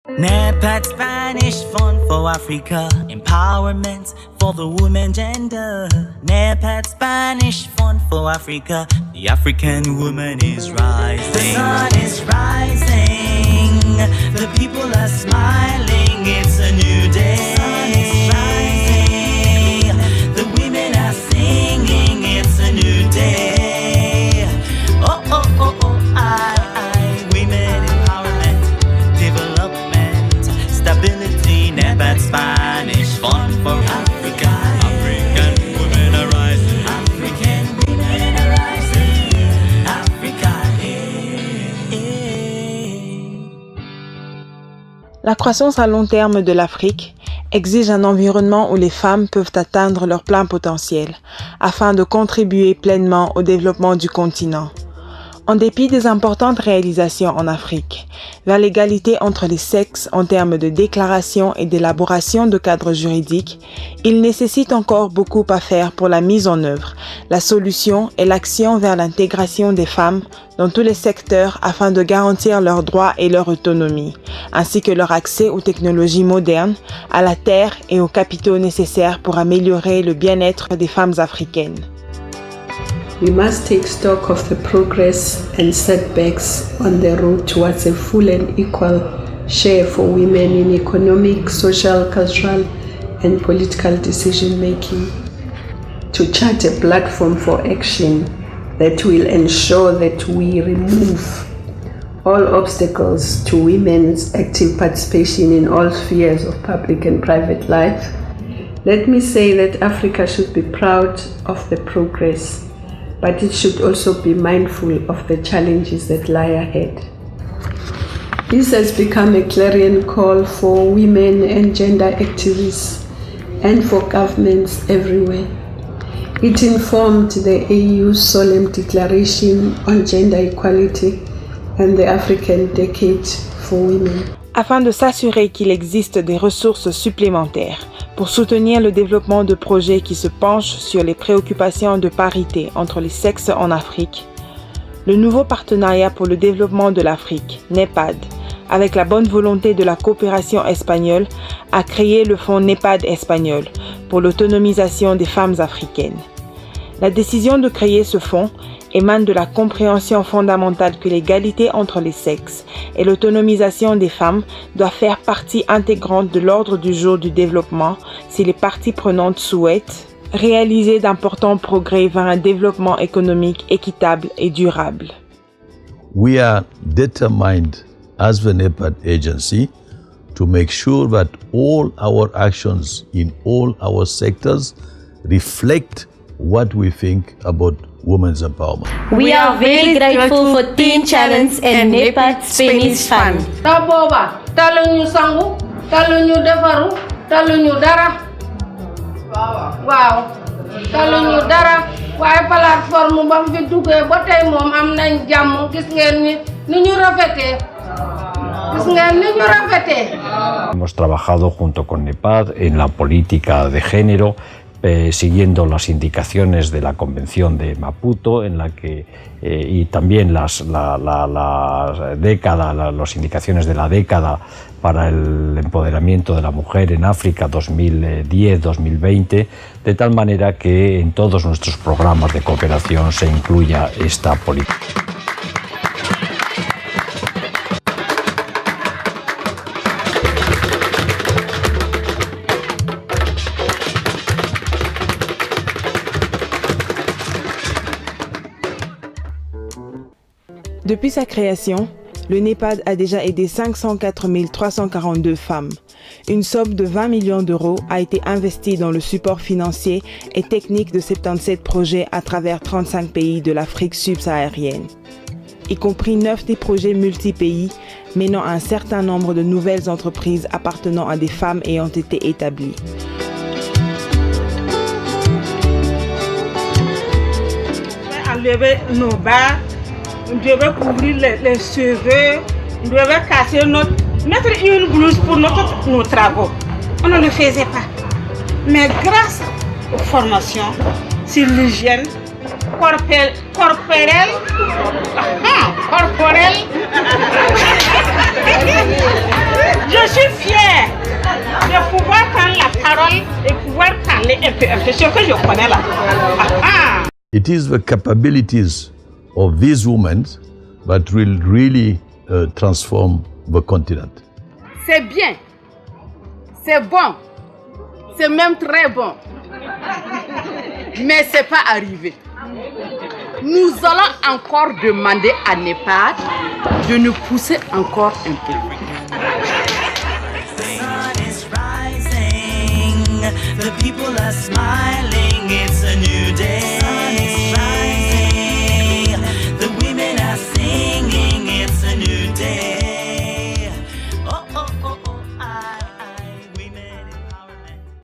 NEPAD Spanish Fund for Africa, empowerment for the woman gender. NEPAD Spanish Fund for Africa, the African woman is rising. The sun is rising, the people are smiling, it's a new day. The sun is rising, the women are singing, it's a new day. Oh, oh, oh, oh, women empowerment, development, stability, NEPAD Spanish Fund for Africa. African women are rising. African women are rising. Africa, La croissance à long terme de l'Afrique exige un environnement où les femmes peuvent atteindre leur plein potentiel afin de contribuer pleinement au développement du continent. En dépit des importantes réalisations en Afrique, vers l'égalité entre les sexes en termes de déclaration et d'élaboration de cadres juridiques, il nécessite encore beaucoup à faire pour la mise en œuvre, la solution et l'action vers l'intégration des femmes dans tous les secteurs afin de garantir leurs droits et leur autonomie, ainsi que leur accès aux technologies modernes, à la terre et aux capitaux nécessaires pour améliorer le bien-être des femmes africaines. We must take stock of the progress and setbacks on the road towards a full and equal share for women in economic, social, cultural, and political decision-making, to chart a platform for action that will ensure that we remove all obstacles to women's active participation in all spheres of public and private life. Let me say that Africa should be proud of the progress, but it should also be mindful of the challenges that lie ahead. This has become a clarion call for women and gender activists and for governments everywhere. It informed the AU's solemn declaration on gender equality and the African Decade for Women. Afin de s'assurer qu'il existe des ressources supplémentaires pour soutenir le développement de projets qui se penchent sur les préoccupations de parité entre les sexes en Afrique, le nouveau partenariat pour le développement de l'Afrique, NEPAD, avec la bonne volonté de la coopération espagnole, a créé le fonds NEPAD espagnol pour l'autonomisation des femmes africaines. La décision de créer ce fonds émane de la compréhension fondamentale que l'égalité entre les sexes et l'autonomisation des femmes doivent faire partie intégrante de l'ordre du jour du développement si les parties prenantes souhaitent réaliser d'importants progrès vers un développement économique équitable et durable. We are determined as the NEPAD agency to make sure that all our actions in all our sectors reflect what we think about women's empowerment. We are very grateful for Teen Challenge and NEPAD Spanish Fund. Ta booba taluñu sangu taluñu defaru taluñu dara waaw taluñu dara waaye plateforme ba mu fi duggee ba tey moom am nañ jàmm gis ngeen ni ñu rafetee. Hemos trabajado junto con NEPAD en la política de género, siguiendo las indicaciones de la Convención de Maputo, en la que y también las indicaciones de la década para el empoderamiento de la mujer en África 2010-2020, de tal manera que en todos nuestros programas de cooperación se incluya esta política. Depuis sa création, le NEPAD a déjà aidé 504 342 femmes. Une somme de 20 millions d'euros a été investie dans le support financier et technique de 77 projets à travers 35 pays de l'Afrique subsaharienne, y compris 9 des projets multi-pays menant à un certain nombre de nouvelles entreprises appartenant à des femmes ayant été établies. Enlever nos bas, on devait couvrir les cheveux, on devait casser mettre une blouse pour nos travaux. On ne le faisait pas. Mais grâce aux formations sur l'hygiène corporelle, Je suis fière de pouvoir prendre la parole et pouvoir parler un peu ce que je connais là. It is the capabilities of these women that will really transform the continent. C'est bien, c'est bon, c'est même très bon, mais c'est pas arrivé. Nous allons encore demander à NEPAD de nous pousser encore un peu. The sun is rising, the people are smiling.